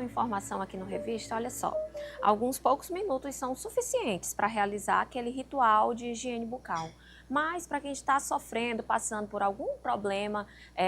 informação aqui no Revista, olha só. Alguns poucos minutos são suficientes para realizar aquele ritual de higiene bucal. Mas para quem está sofrendo, passando por algum problema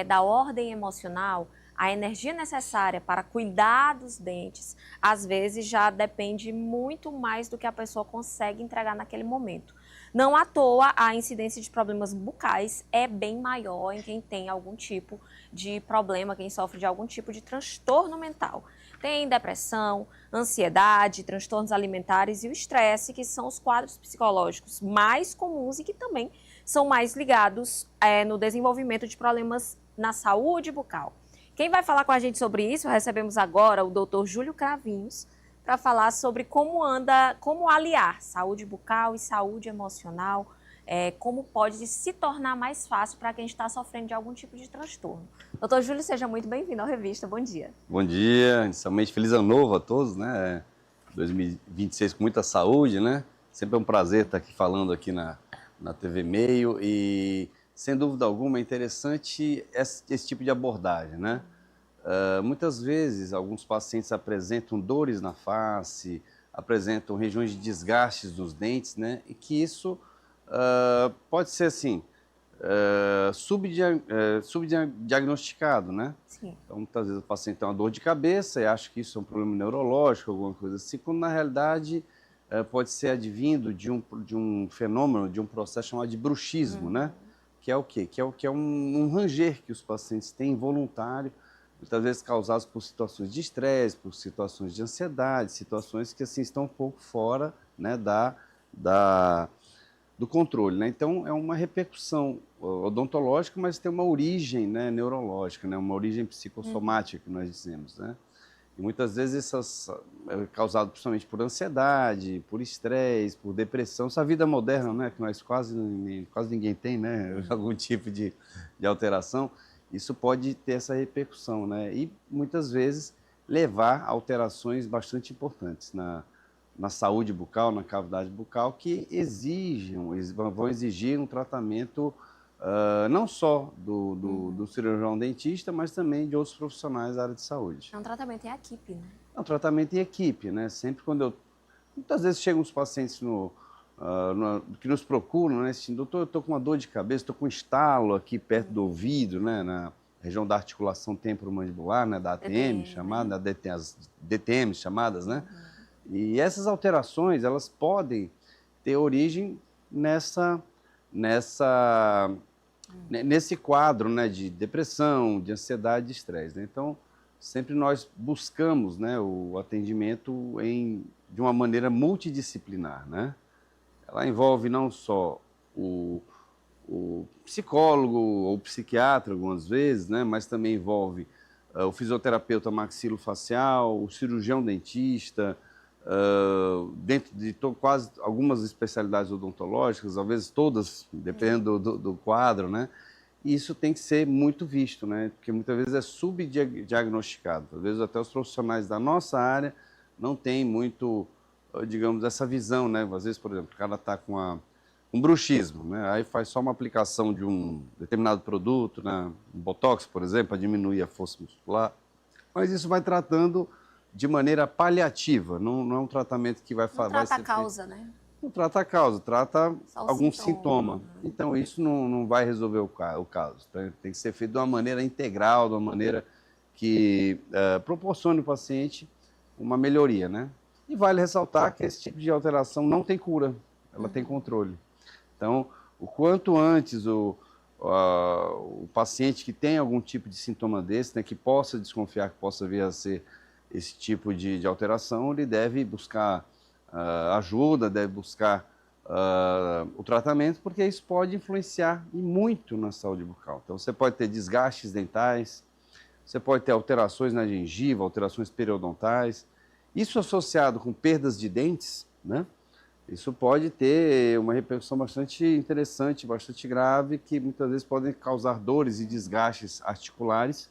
da ordem emocional, a energia necessária para cuidar dos dentes, às vezes já depende muito mais do que a pessoa consegue entregar naquele momento. Não à toa, a incidência de problemas bucais é bem maior em quem tem algum tipo de problema, quem sofre de algum tipo de transtorno mental. Tem depressão, ansiedade, transtornos alimentares e o estresse, que são os quadros psicológicos mais comuns e que também são mais ligados no desenvolvimento de problemas na saúde bucal. Quem vai falar com a gente sobre isso, recebemos agora o Dr. Júlio Cravinhos, para falar sobre como aliar saúde bucal e saúde emocional, como pode se tornar mais fácil para quem está sofrendo de algum tipo de transtorno. Doutor Júlio, seja muito bem-vindo à Revista, bom dia. Bom dia, inicialmente feliz ano novo a todos, né? 2026 com muita saúde, né? Sempre é um prazer estar aqui falando aqui na TV Meio e, sem dúvida alguma, é interessante esse tipo de abordagem, né? Muitas vezes, alguns pacientes apresentam dores na face, apresentam regiões de desgastes nos dentes, né? E que isso pode ser, assim, subdiagnosticado, né? Sim. Então, muitas vezes o paciente tem uma dor de cabeça e acha que isso é um problema neurológico, alguma coisa assim, quando na realidade pode ser advindo de um fenômeno, de um processo chamado de bruxismo, né? Que é o quê? Que é um ranger que os pacientes têm involuntário, muitas vezes causados por situações de estresse, por situações de ansiedade, situações que assim estão um pouco fora, né, do controle, né? Então é uma repercussão odontológica, mas tem uma origem, né, neurológica, né, uma origem psicossomática que nós dizemos, né? E muitas vezes essas é causado principalmente por ansiedade, por estresse, por depressão, essa vida moderna, né, que nós quase ninguém tem, né, algum tipo de alteração. Isso pode ter essa repercussão, né? E muitas vezes levar a alterações bastante importantes na saúde bucal, na cavidade bucal, que vão exigir um tratamento não só do cirurgião dentista, mas também de outros profissionais da área de saúde. É um tratamento em equipe, né? É um tratamento em equipe, né? Sempre muitas vezes chegam os pacientes que nos procuram, né? Assim, doutor, eu estou com uma dor de cabeça, estou com um estalo aqui perto do ouvido, né? Na região da articulação temporomandibular, né? Da ATM, chamada, né? As DTM chamadas, né? E essas alterações, elas podem ter origem nesse quadro, né? De depressão, de ansiedade, de estresse, né? Então, sempre nós buscamos, né? O atendimento de uma maneira multidisciplinar, né? Ela envolve não só o psicólogo ou psiquiatra, algumas vezes, né, mas também envolve o fisioterapeuta maxilofacial, o cirurgião dentista, dentro de quase algumas especialidades odontológicas, às vezes todas, dependendo do quadro, né? E isso tem que ser muito visto, né? Porque muitas vezes é subdiagnosticado. Às vezes até os profissionais da nossa área não têm muito, digamos, essa visão, né? Às vezes, por exemplo, o cara está com um bruxismo, né? Aí faz só uma aplicação de um determinado produto, né? Um botox, por exemplo, para diminuir a força muscular. Mas isso vai tratando de maneira paliativa, não é um tratamento que vai ser feito. Não trata a causa, né? Não trata a causa, trata algum sintoma. sintoma. Então isso não vai resolver o caso. Tem que ser feito de uma maneira integral, de uma maneira que proporcione ao paciente uma melhoria, né? E vale ressaltar que esse tipo de alteração não tem cura, ela tem controle. Então, o quanto antes o paciente que tem algum tipo de sintoma desse, né, que possa desconfiar que possa vir a ser esse tipo de alteração, ele deve buscar ajuda, deve buscar o tratamento, porque isso pode influenciar e muito na saúde bucal. Então, você pode ter desgastes dentais, você pode ter alterações na gengiva, alterações periodontais. Isso associado com perdas de dentes, né? Isso pode ter uma repercussão bastante interessante, bastante grave, que muitas vezes podem causar dores e desgastes articulares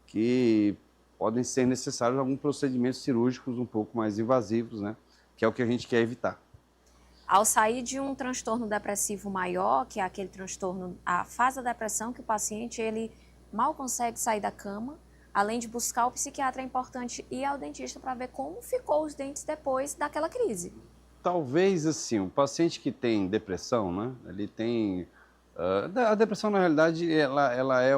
que podem ser necessários alguns procedimentos cirúrgicos um pouco mais invasivos, né? Que é o que a gente quer evitar. Ao sair de um transtorno depressivo maior, que é aquele transtorno, a fase da depressão, que o paciente ele mal consegue sair da cama, além de buscar o psiquiatra, é importante ir ao dentista para ver como ficou os dentes depois daquela crise. Talvez, assim, o paciente que tem depressão, né, ele tem... a depressão, na realidade, ela é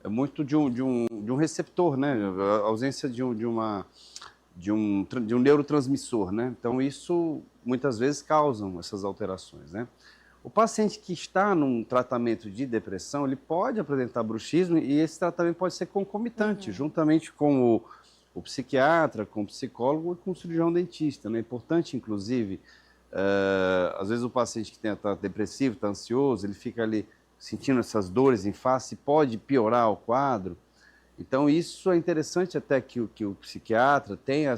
muito de um receptor, né, a ausência de um neurotransmissor, né, então isso muitas vezes causam essas alterações, né. O paciente que está num tratamento de depressão, ele pode apresentar bruxismo e esse tratamento pode ser concomitante, juntamente com o psiquiatra, com o psicólogo e com o cirurgião dentista, né? É importante, inclusive, às vezes o paciente que está depressivo, está ansioso, ele fica ali sentindo essas dores em face, pode piorar o quadro. Então, isso é interessante até que o psiquiatra tenha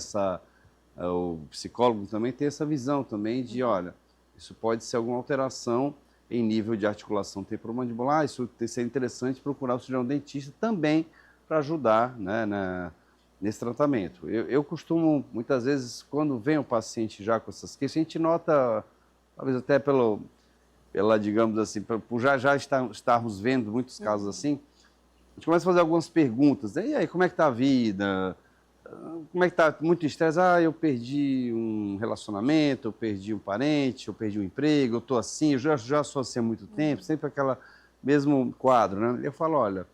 o psicólogo também tem essa visão também de, olha, isso pode ser alguma alteração em nível de articulação temporomandibular, isso tem que ser interessante procurar o cirurgião dentista também para ajudar, né, nesse tratamento. Eu costumo, muitas vezes, quando vem o paciente já com essas queixas, a gente nota, talvez até digamos assim, por já estarmos vendo muitos casos assim, a gente começa a fazer algumas perguntas, né? E aí, como é que está a vida? Como é que está? Muito estresse? Eu perdi um relacionamento, eu perdi um parente, eu perdi um emprego, eu estou assim, eu já sou assim há muito tempo, sempre aquele mesmo quadro, né? Eu falo, olha,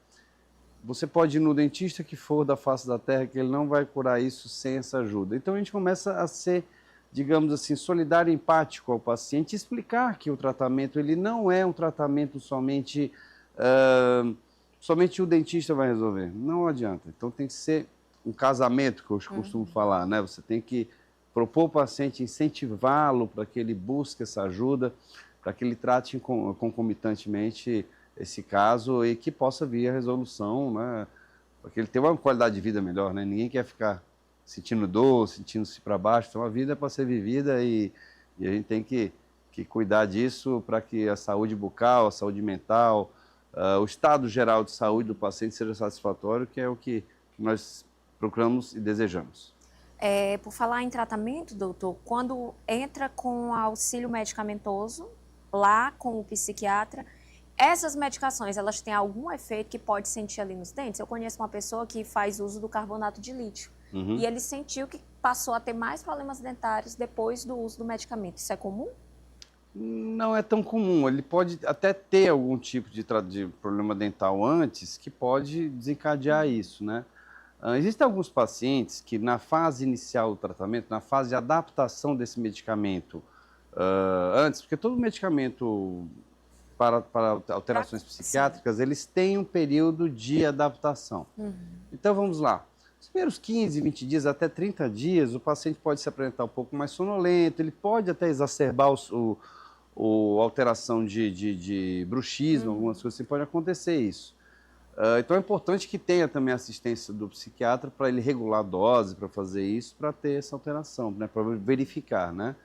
você pode ir no dentista que for da face da terra, que ele não vai curar isso sem essa ajuda. Então a gente começa a ser, digamos assim, solidário e empático ao paciente, e explicar que o tratamento ele não é um tratamento somente o dentista vai resolver. Não adianta. Então tem que ser um casamento, que eu costumo falar, né? Você tem que propor ao paciente, incentivá-lo para que ele busque essa ajuda, para que ele trate concomitantemente esse caso e que possa vir a resolução, né? Para que ele tenha uma qualidade de vida melhor, né? Ninguém quer ficar sentindo dor, sentindo-se para baixo. Então a vida é para ser vivida e a gente tem que cuidar disso para que a saúde bucal, a saúde mental, o estado geral de saúde do paciente seja satisfatório, que é o que nós procuramos e desejamos. Por falar em tratamento, doutor, quando entra com auxílio medicamentoso, lá com o psiquiatra, essas medicações, elas têm algum efeito que pode sentir ali nos dentes? Eu conheço uma pessoa que faz uso do carbonato de lítio e ele sentiu que passou a ter mais problemas dentários depois do uso do medicamento. Isso é comum? Não é tão comum. Ele pode até ter algum tipo de problema dental antes que pode desencadear isso, né? Existem alguns pacientes que na fase inicial do tratamento, na fase de adaptação desse medicamento, antes, porque todo medicamento para alterações psiquiátricas, eles têm um período de adaptação. Então vamos lá. Os primeiros 15, 20 dias, até 30 dias, o paciente pode se apresentar um pouco mais sonolento, ele pode até exacerbar a alteração de bruxismo, algumas coisas assim, pode acontecer isso. Então é importante que tenha também assistência do psiquiatra para ele regular a dose, para fazer isso, para ter essa alteração, né, para verificar, né?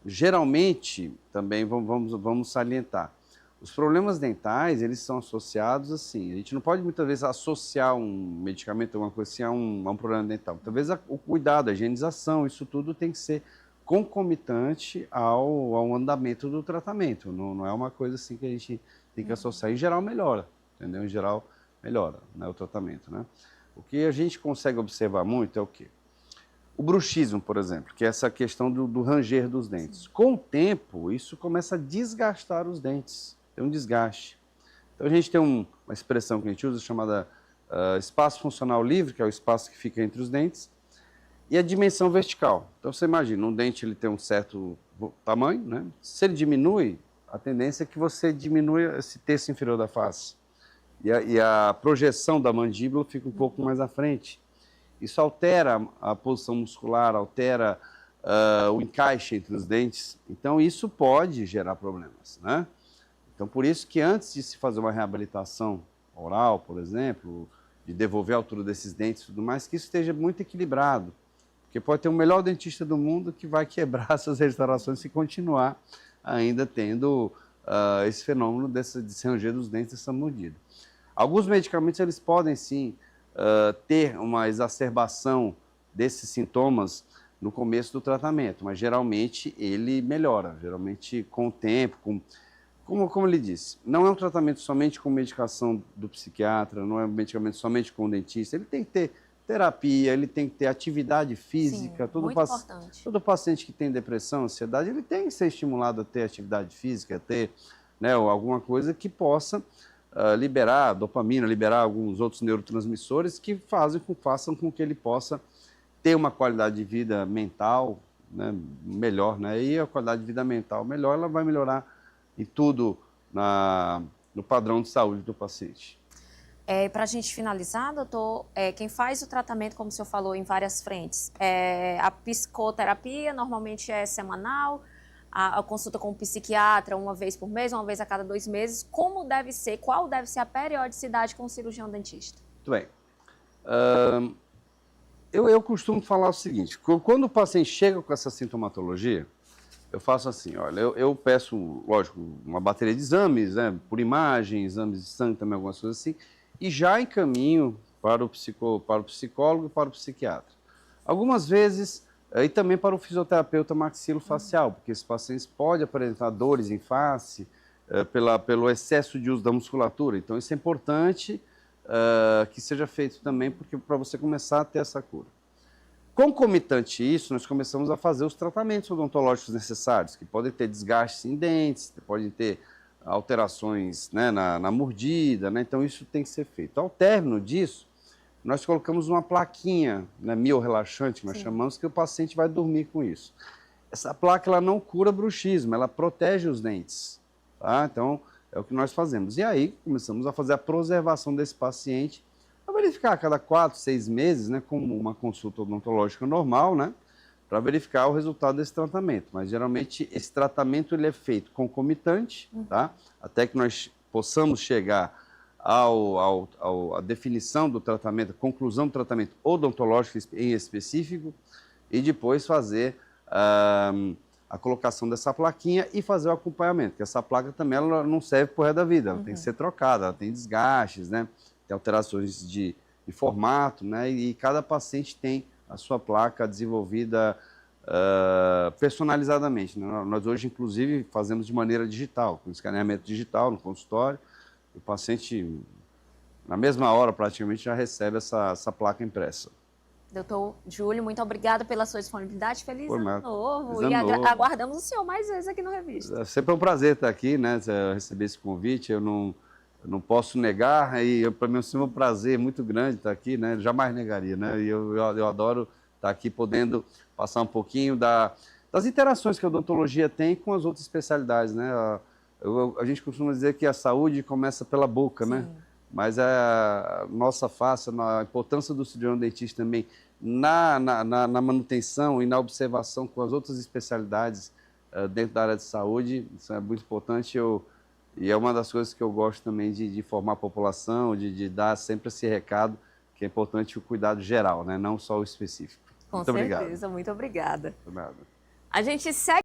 Geralmente, também vamos salientar, os problemas dentais, eles são associados assim, a gente não pode muitas vezes associar um medicamento, alguma coisa assim, a um problema dental. Talvez o cuidado, a higienização, isso tudo tem que ser concomitante ao andamento do tratamento, não é uma coisa assim que a gente tem que associar. Em geral, melhora, entendeu? Em geral, melhora, né, o tratamento, né? O que a gente consegue observar muito é o quê? O bruxismo, por exemplo, que é essa questão do ranger dos dentes. Com o tempo, isso começa a desgastar os dentes, tem um desgaste. Então a gente tem uma expressão que a gente usa chamada espaço funcional livre, que é o espaço que fica entre os dentes, e a dimensão vertical. Então você imagina, um dente ele tem um certo tamanho, né? Se ele diminui, a tendência é que você diminua esse terço inferior da face. E a projeção da mandíbula fica um pouco mais à frente. Isso altera a posição muscular, altera o encaixe entre os dentes. Então, isso pode gerar problemas, né? Então, por isso que antes de se fazer uma reabilitação oral, por exemplo, de devolver a altura desses dentes e tudo mais, que isso esteja muito equilibrado. Porque pode ter o melhor dentista do mundo que vai quebrar essas restaurações se continuar ainda tendo esse fenômeno de se ranger dos dentes, dessa mordida. Alguns medicamentos, eles podem sim ter uma exacerbação desses sintomas no começo do tratamento, mas geralmente ele melhora, geralmente com o tempo, com Como ele disse, não é um tratamento somente com medicação do psiquiatra, não é um medicamento somente com o dentista. Ele tem que ter terapia, ele tem que ter atividade física. Sim, muito importante. Todo paciente que tem depressão, ansiedade, ele tem que ser estimulado a ter atividade física, a ter, né, alguma coisa que possa liberar dopamina, liberar alguns outros neurotransmissores que façam com que ele possa ter uma qualidade de vida mental, né, melhor, né? E a qualidade de vida mental melhor, ela vai melhorar em tudo no padrão de saúde do paciente. Para a gente finalizar, doutor, quem faz o tratamento, como o senhor falou, em várias frentes, a psicoterapia normalmente é semanal, a consulta com o psiquiatra uma vez por mês, uma vez a cada 2 meses. Como deve ser, qual deve ser a periodicidade com o cirurgião dentista? Muito bem. Eu costumo falar o seguinte, quando o paciente chega com essa sintomatologia, eu faço assim, olha, eu peço, lógico, uma bateria de exames, né, por imagem, exames de sangue também, algumas coisas assim, e já encaminho para o psicólogo e para o psiquiatra. Algumas vezes, e também para o fisioterapeuta maxilofacial, porque esses pacientes podem apresentar dores em face pelo excesso de uso da musculatura. Então, isso é importante que seja feito também, porque para você começar a ter essa cura. Concomitante a isso, nós começamos a fazer os tratamentos odontológicos necessários, que podem ter desgastes em dentes, podem ter alterações, né, na mordida, né? Então isso tem que ser feito. Ao término disso, nós colocamos uma plaquinha, né, miorrelaxante, que nós chamamos, que o paciente vai dormir com isso. Essa placa ela não cura bruxismo, ela protege os dentes. Tá? Então, é o que nós fazemos. E aí, começamos a fazer a preservação desse paciente, para verificar a cada 4, 6 meses, né, como uma consulta odontológica normal, né, para verificar o resultado desse tratamento. Mas, geralmente, esse tratamento ele é feito concomitante, tá? Até que nós possamos chegar à definição do tratamento, a conclusão do tratamento odontológico em específico, e depois fazer a colocação dessa plaquinha e fazer o acompanhamento, porque essa placa também ela não serve para o resto da vida, ela tem que ser trocada, ela tem desgastes, né? Tem alterações de formato, né? E cada paciente tem a sua placa desenvolvida personalizadamente, né? Nós hoje, inclusive, fazemos de maneira digital, com escaneamento digital no consultório, o paciente, na mesma hora, praticamente, já recebe essa placa impressa. Doutor Júlio, muito obrigada pela sua disponibilidade. Feliz ano novo. Feliz ano novo. Aguardamos o senhor mais vezes aqui no Revista. É sempre um prazer estar aqui, né? Receber esse convite. Eu não posso negar, e para mim é sempre um prazer muito grande estar aqui, né? Eu jamais negaria, né? E eu adoro estar aqui podendo passar um pouquinho das interações que a odontologia tem com as outras especialidades, né? A gente costuma dizer que a saúde começa pela boca, né? Mas a nossa face, a importância do cirurgião dentista também na manutenção e na observação com as outras especialidades dentro da área de saúde, isso é muito importante. E é uma das coisas que eu gosto também de formar a população, de dar sempre esse recado, que é importante o cuidado geral, né? Não só o específico. Com certeza, muito obrigada. Por nada. A gente segue